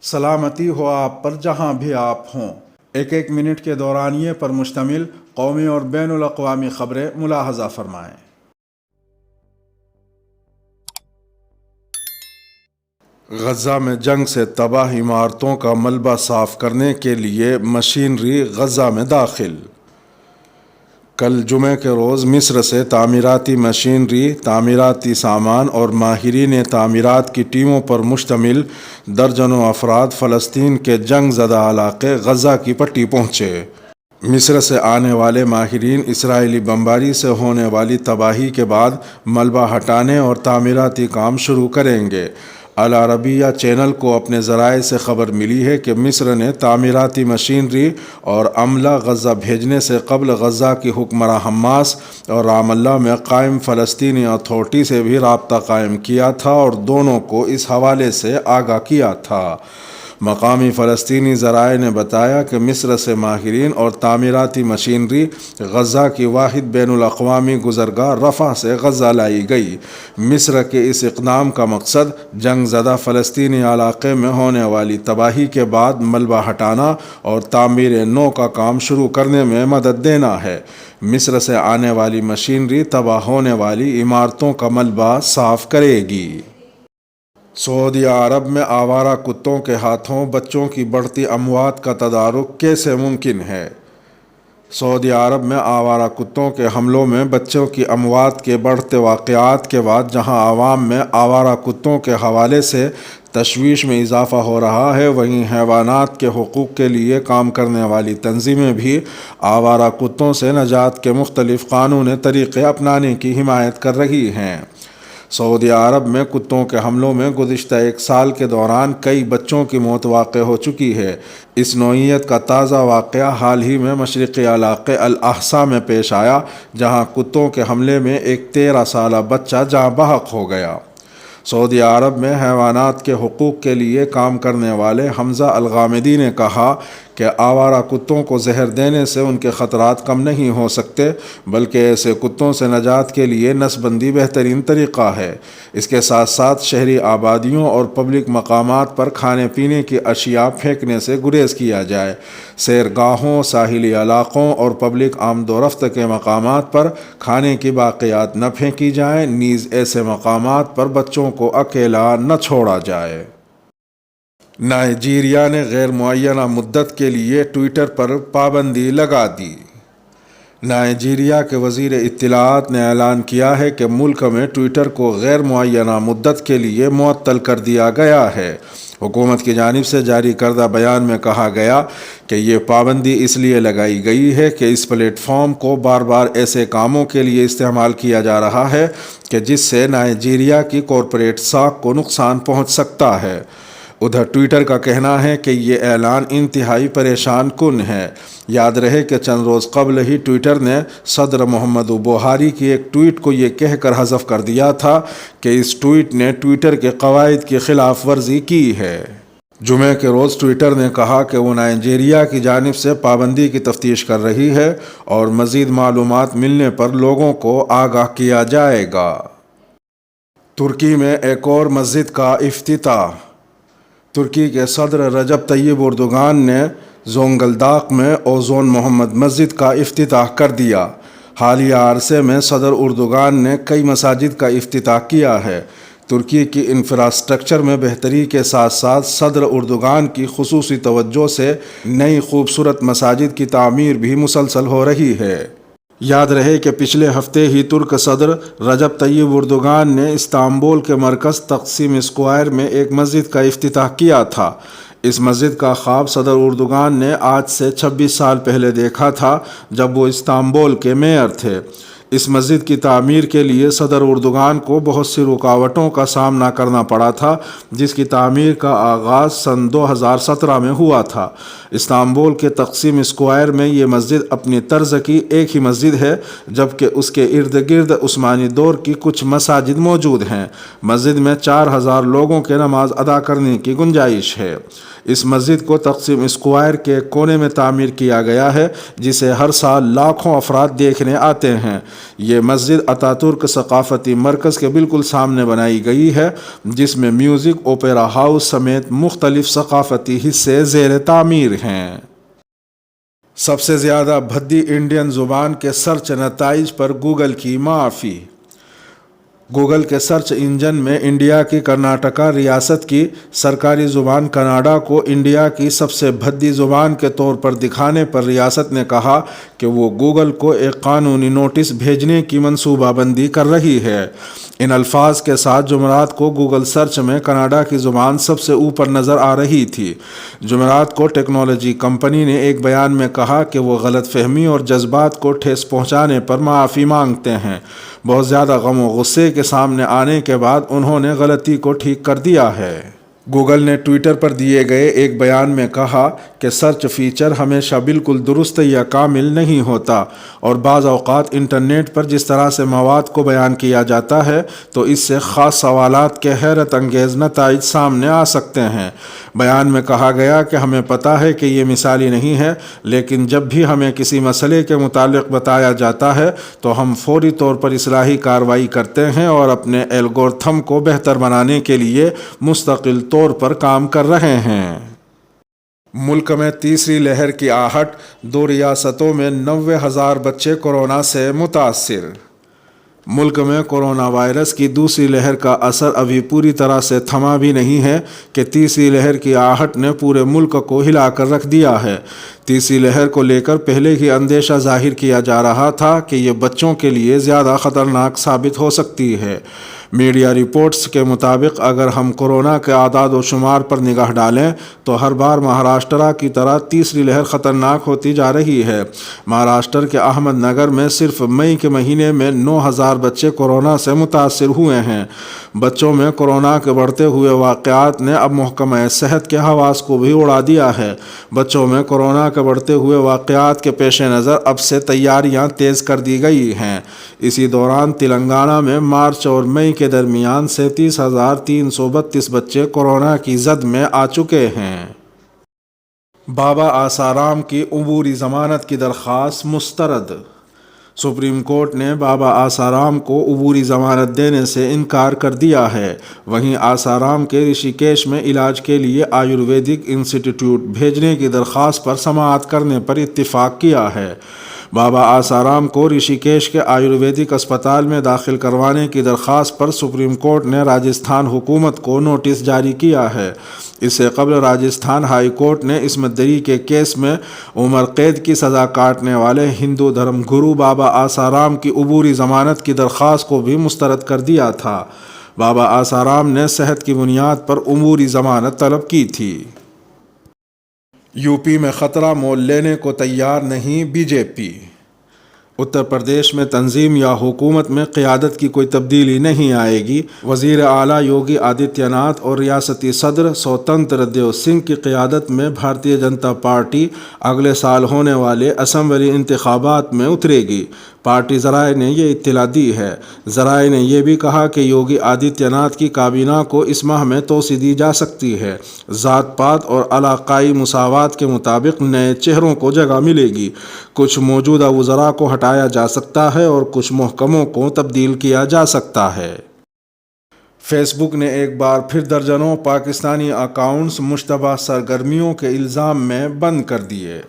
سلامتی ہو آپ پر جہاں بھی آپ ہوں۔ ایک ایک منٹ کے دورانیے پر مشتمل قومی اور بین الاقوامی خبریں ملاحظہ فرمائیں۔ غزہ میں جنگ سے تباہ عمارتوں کا ملبہ صاف کرنے کے لیے مشینری غزہ میں داخل۔ کل جمعہ کے روز مصر سے تعمیراتی مشینری، تعمیراتی سامان اور ماہرین تعمیرات کی ٹیموں پر مشتمل درجنوں افراد فلسطین کے جنگ زدہ علاقے غزہ کی پٹی پہنچے۔ مصر سے آنے والے ماہرین اسرائیلی بمباری سے ہونے والی تباہی کے بعد ملبہ ہٹانے اور تعمیراتی کام شروع کریں گے۔ العربیہ چینل کو اپنے ذرائع سے خبر ملی ہے کہ مصر نے تعمیراتی مشینری اور عملہ غزہ بھیجنے سے قبل غزہ کی حکمراں حماس اور رام اللہ میں قائم فلسطینی اتھارٹی سے بھی رابطہ قائم کیا تھا اور دونوں کو اس حوالے سے آگاہ کیا تھا۔ مقامی فلسطینی ذرائع نے بتایا کہ مصر سے ماہرین اور تعمیراتی مشینری غزہ کی واحد بین الاقوامی گزرگاہ رفح سے غزہ لائی گئی۔ مصر کے اس اقدام کا مقصد جنگ زدہ فلسطینی علاقے میں ہونے والی تباہی کے بعد ملبہ ہٹانا اور تعمیر نو کا کام شروع کرنے میں مدد دینا ہے۔ مصر سے آنے والی مشینری تباہ ہونے والی عمارتوں کا ملبہ صاف کرے گی۔ سعودی عرب میں آوارہ کتوں کے ہاتھوں بچوں کی بڑھتی اموات کا تدارک کیسے ممکن ہے؟ سعودی عرب میں آوارہ کتوں کے حملوں میں بچوں کی اموات کے بڑھتے واقعات کے بعد جہاں عوام میں آوارہ کتوں کے حوالے سے تشویش میں اضافہ ہو رہا ہے، وہیں حیوانات کے حقوق کے لیے کام کرنے والی تنظیمیں بھی آوارہ کتوں سے نجات کے مختلف قانونی طریقے اپنانے کی حمایت کر رہی ہیں۔ سعودی عرب میں کتوں کے حملوں میں گزشتہ ایک سال کے دوران کئی بچوں کی موت واقع ہو چکی ہے۔ اس نوعیت کا تازہ واقعہ حال ہی میں مشرقی علاقے الاحسا میں پیش آیا، جہاں کتوں کے حملے میں ایک 13 سالہ بچہ جاں بحق ہو گیا۔ سعودی عرب میں حیوانات کے حقوق کے لیے کام کرنے والے حمزہ الغامدی نے کہا کہ آوارہ کتوں کو زہر دینے سے ان کے خطرات کم نہیں ہو سکتے، بلکہ ایسے کتوں سے نجات کے لیے نسبندی بہترین طریقہ ہے۔ اس کے ساتھ ساتھ شہری آبادیوں اور پبلک مقامات پر کھانے پینے کی اشیاء پھینکنے سے گریز کیا جائے۔ سیرگاہوں، ساحلی علاقوں اور پبلک آمد و رفت کے مقامات پر کھانے کی باقیات نہ پھینکی جائیں، نیز ایسے مقامات پر بچوں کو اکیلا نہ چھوڑا جائے۔ نائجیریا نے غیر معینہ مدت کے لیے ٹوئٹر پر پابندی لگا دی۔ نائجیریا کے وزیر اطلاعات نے اعلان کیا ہے کہ ملک میں ٹوئٹر کو غیر معینہ مدت کے لیے معطل کر دیا گیا ہے۔ حکومت کی جانب سے جاری کردہ بیان میں کہا گیا کہ یہ پابندی اس لیے لگائی گئی ہے کہ اس پلیٹ فارم کو بار بار ایسے کاموں کے لیے استعمال کیا جا رہا ہے کہ جس سے نائجیریا کی کارپوریٹ ساکھ کو نقصان پہنچ سکتا ہے۔ ادھر ٹوئٹر کا کہنا ہے کہ یہ اعلان انتہائی پریشان کن ہے۔ یاد رہے کہ چند روز قبل ہی ٹوئٹر نے صدر محمد بحاری کی ایک ٹویٹ کو یہ کہہ کر حذف کر دیا تھا کہ اس ٹویٹ نے ٹوئٹر کے قواعد کی خلاف ورزی کی ہے۔ جمعہ کے روز ٹوئٹر نے کہا کہ وہ نائجیریا کی جانب سے پابندی کی تفتیش کر رہی ہے اور مزید معلومات ملنے پر لوگوں کو آگاہ کیا جائے گا۔ ترکی میں ایک اور مسجد کا افتتاح۔ ترکی کے صدر رجب طیب اردوغان نے زونگلداق میں اوزون محمد مسجد کا افتتاح کر دیا۔ حالیہ عرصے میں صدر اردوغان نے کئی مساجد کا افتتاح کیا ہے۔ ترکی کی انفراسٹرکچر میں بہتری کے ساتھ ساتھ صدر اردوغان کی خصوصی توجہ سے نئی خوبصورت مساجد کی تعمیر بھی مسلسل ہو رہی ہے۔ یاد رہے کہ پچھلے ہفتے ہی ترک صدر رجب طیب اردوغان نے استنبول کے مرکز تقسیم اسکوائر میں ایک مسجد کا افتتاح کیا تھا۔ اس مسجد کا خواب صدر اردوغان نے آج سے 26 سال پہلے دیکھا تھا، جب وہ استنبول کے میئر تھے۔ اس مسجد کی تعمیر کے لیے صدر اردوغان کو بہت سی رکاوٹوں کا سامنا کرنا پڑا تھا، جس کی تعمیر کا آغاز سن 2017 میں ہوا تھا۔ استنبول کے تقسیم اسکوائر میں یہ مسجد اپنی طرز کی ایک ہی مسجد ہے، جبکہ اس کے ارد گرد عثمانی دور کی کچھ مساجد موجود ہیں۔ مسجد میں 4000 لوگوں کے نماز ادا کرنے کی گنجائش ہے۔ اس مسجد کو تقسیم اسکوائر کے کونے میں تعمیر کیا گیا ہے، جسے ہر سال لاکھوں افراد دیکھنے آتے ہیں۔ یہ مسجد اتاترک ثقافتی مرکز کے بالکل سامنے بنائی گئی ہے، جس میں میوزک، اوپیرا ہاؤس سمیت مختلف ثقافتی حصے زیر تعمیر ہیں۔ سب سے زیادہ بھدی انڈین زبان کے سرچ نتائج پر گوگل کی معافی۔ گوگل کے سرچ انجن میں انڈیا کی کرناٹکا ریاست کی سرکاری زبان کناڈا کو انڈیا کی سب سے بھدی زبان کے طور پر دکھانے پر ریاست نے کہا کہ وہ گوگل کو ایک قانونی نوٹس بھیجنے کی منصوبہ بندی کر رہی ہے۔ ان الفاظ کے ساتھ جمعرات کو گوگل سرچ میں کناڈا کی زبان سب سے اوپر نظر آ رہی تھی۔ جمعرات کو ٹیکنالوجی کمپنی نے ایک بیان میں کہا کہ وہ غلط فہمی اور جذبات کو ٹھیس پہنچانے پر معافی مانگتے ہیں۔ بہت زیادہ غم و غصے کے سامنے آنے کے بعد انہوں نے غلطی کو ٹھیک کر دیا ہے۔ گوگل نے ٹویٹر پر دیے گئے ایک بیان میں کہا کہ سرچ فیچر ہمیشہ بالکل درست یا کامل نہیں ہوتا، اور بعض اوقات انٹرنیٹ پر جس طرح سے مواد کو بیان کیا جاتا ہے تو اس سے خاص سوالات کے حیرت انگیز نتائج سامنے آ سکتے ہیں۔ بیان میں کہا گیا کہ ہمیں پتہ ہے کہ یہ مثالی نہیں ہے، لیکن جب بھی ہمیں کسی مسئلے کے متعلق بتایا جاتا ہے تو ہم فوری طور پر اصلاحی کارروائی کرتے ہیں اور اپنے الگورتھم کو بہتر بنانے کے لیے مستقل طور پر کام کر رہے ہیں۔ ملک میں تیسری لہر کی آہٹ، 2 ریاستوں میں 90,000 بچے کورونا سے متاثر۔ ملک میں کورونا وائرس کی دوسری لہر کا اثر ابھی پوری طرح سے تھما بھی نہیں ہے کہ تیسری لہر کی آہٹ نے پورے ملک کو ہلا کر رکھ دیا ہے۔ تیسری لہر کو لے کر پہلے ہی اندیشہ ظاہر کیا جا رہا تھا کہ یہ بچوں کے لیے زیادہ خطرناک ثابت ہو سکتی ہے۔ میڈیا رپورٹس کے مطابق اگر ہم کورونا کے اعداد و شمار پر نگاہ ڈالیں تو ہر بار مہاراشٹر کی طرح تیسری لہر خطرناک ہوتی جا رہی ہے۔ مہاراشٹر کے احمد نگر میں صرف مئی کے مہینے میں 9,000 بچے کورونا سے متاثر ہوئے ہیں۔ بچوں میں کورونا کے بڑھتے ہوئے واقعات نے اب محکمہ صحت کے حواس کو بھی اڑا دیا ہے۔ بچوں میں کورونا کے بڑھتے ہوئے واقعات کے پیش نظر اب سے تیاریاں تیز کر دی گئی ہیں۔ اسی دوران تلنگانہ میں مارچ اور مئی کے درمیان 37,332 بچے کورونا کی زد میں آ چکے ہیں۔ بابا آسارام کی عبوری ضمانت کی درخواست مسترد۔ سپریم کورٹ نے بابا آسارام کو عبوری ضمانت دینے سے انکار کر دیا ہے۔ وہیں آسارام کے رشی کیش میں علاج کے لیے آیورویدک انسٹی ٹیوٹ بھیجنے کی درخواست پر سماعت کرنے پر اتفاق کیا ہے۔ بابا آسارام کو رشی کیش کے آیورویدک اسپتال میں داخل کروانے کی درخواست پر سپریم کورٹ نے راجستھان حکومت کو نوٹس جاری کیا ہے۔ اس سے قبل راجستھان ہائی کورٹ نے عصمت دری کے کیس میں عمر قید کی سزا کاٹنے والے ہندو دھرم گرو بابا آسارام کی عبوری ضمانت کی درخواست کو بھی مسترد کر دیا تھا۔ بابا آسارام نے صحت کی بنیاد پر عبوری ضمانت طلب کی تھی۔ یو پی میں خطرہ مول لینے کو تیار نہیں بی جے پی۔ اتر پردیش میں تنظیم یا حکومت میں قیادت کی کوئی تبدیلی نہیں آئے گی۔ وزیر اعلیٰ یوگی آدتیہ ناتھ اور ریاستی صدر سوتنتر دیو سنگھ کی قیادت میں بھارتیہ جنتا پارٹی اگلے سال ہونے والے اسمبلی انتخابات میں اترے گی۔ پارٹی ذرائع نے یہ اطلاع دی ہے۔ ذرائع نے یہ بھی کہا کہ یوگی آدتیہ ناتھ کی کابینہ کو اس ماہ میں توسیع دی جا سکتی ہے۔ ذات پات اور علاقائی مساوات کے مطابق نئے چہروں کو جگہ ملے گی۔ کچھ موجودہ وزراء کو ہٹایا جا سکتا ہے اور کچھ محکموں کو تبدیل کیا جا سکتا ہے۔ فیس بک نے ایک بار پھر درجنوں پاکستانی اکاؤنٹس مشتبہ سرگرمیوں کے الزام میں بند کر دیے۔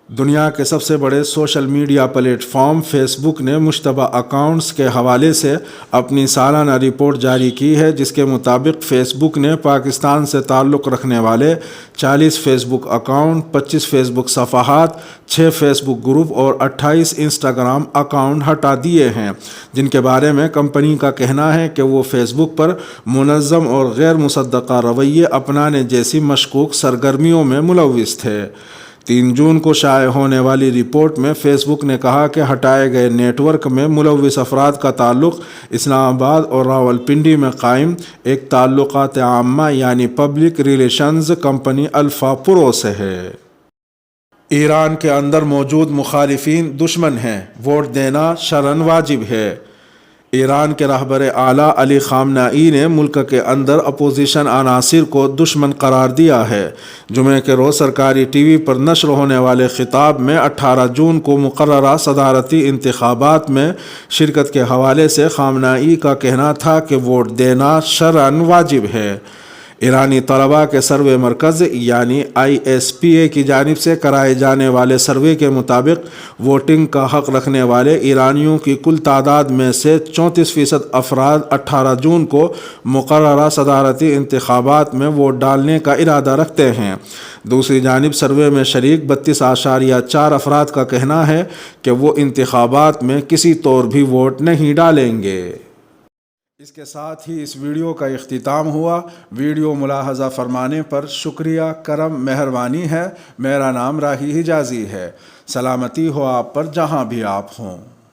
دنیا کے سب سے بڑے social media platform Facebook نے مشتبہ اکاؤنٹس کے حوالے سے اپنی سالانہ رپورٹ جاری کی ہے، جس کے مطابق فیس بک نے پاکستان سے تعلق رکھنے والے 40 فیس بک اکاؤنٹ، 25 فیس بک صفحات، 6 فیس بک گروپ اور 28 انسٹاگرام اکاؤنٹ ہٹا دیے ہیں، جن کے بارے میں کمپنی کا کہنا ہے کہ وہ فیس بک پر منظم اور غیر مصدقہ رویے اپنانے جیسی مشکوک سرگرمیوں میں ملوث تھے۔ 3 جون کو شائع ہونے والی رپورٹ میں فیس بک نے کہا کہ ہٹائے گئے نیٹ ورک میں ملوث افراد کا تعلق اسلام آباد اور راولپنڈی میں قائم ایک تعلقات عامہ یعنی پبلک ریلیشنز کمپنی الفا پرو سے ہے۔ ایران کے اندر موجود مخالفین دشمن ہیں، ووٹ دینا شرعاً واجب ہے۔ ایران کے رہبر اعلیٰ علی خامنئی نے ملک کے اندر اپوزیشن عناصر کو دشمن قرار دیا ہے۔ جمعے کے روز سرکاری ٹی وی پر نشر ہونے والے خطاب میں 18 جون کو مقررہ صدارتی انتخابات میں شرکت کے حوالے سے خامنئی کا کہنا تھا کہ ووٹ دینا شرعاً واجب ہے۔ ایرانی طلباء کے سروے مرکز یعنی ISPA کی جانب سے کرائے جانے والے سروے کے مطابق ووٹنگ کا حق رکھنے والے ایرانیوں کی کل تعداد میں سے 34% افراد 18 جون کو مقررہ صدارتی انتخابات میں ووٹ ڈالنے کا ارادہ رکھتے ہیں۔ دوسری جانب سروے میں شریک 32.4 افراد کا کہنا ہے کہ وہ انتخابات میں کسی طور بھی ووٹ نہیں ڈالیں گے۔ اس کے ساتھ ہی اس ویڈیو کا اختتام ہوا۔ ویڈیو ملاحظہ فرمانے پر شکریہ، کرم، مہربانی ہے۔ میرا نام راہی حجازی ہے۔ سلامتی ہو آپ پر جہاں بھی آپ ہوں۔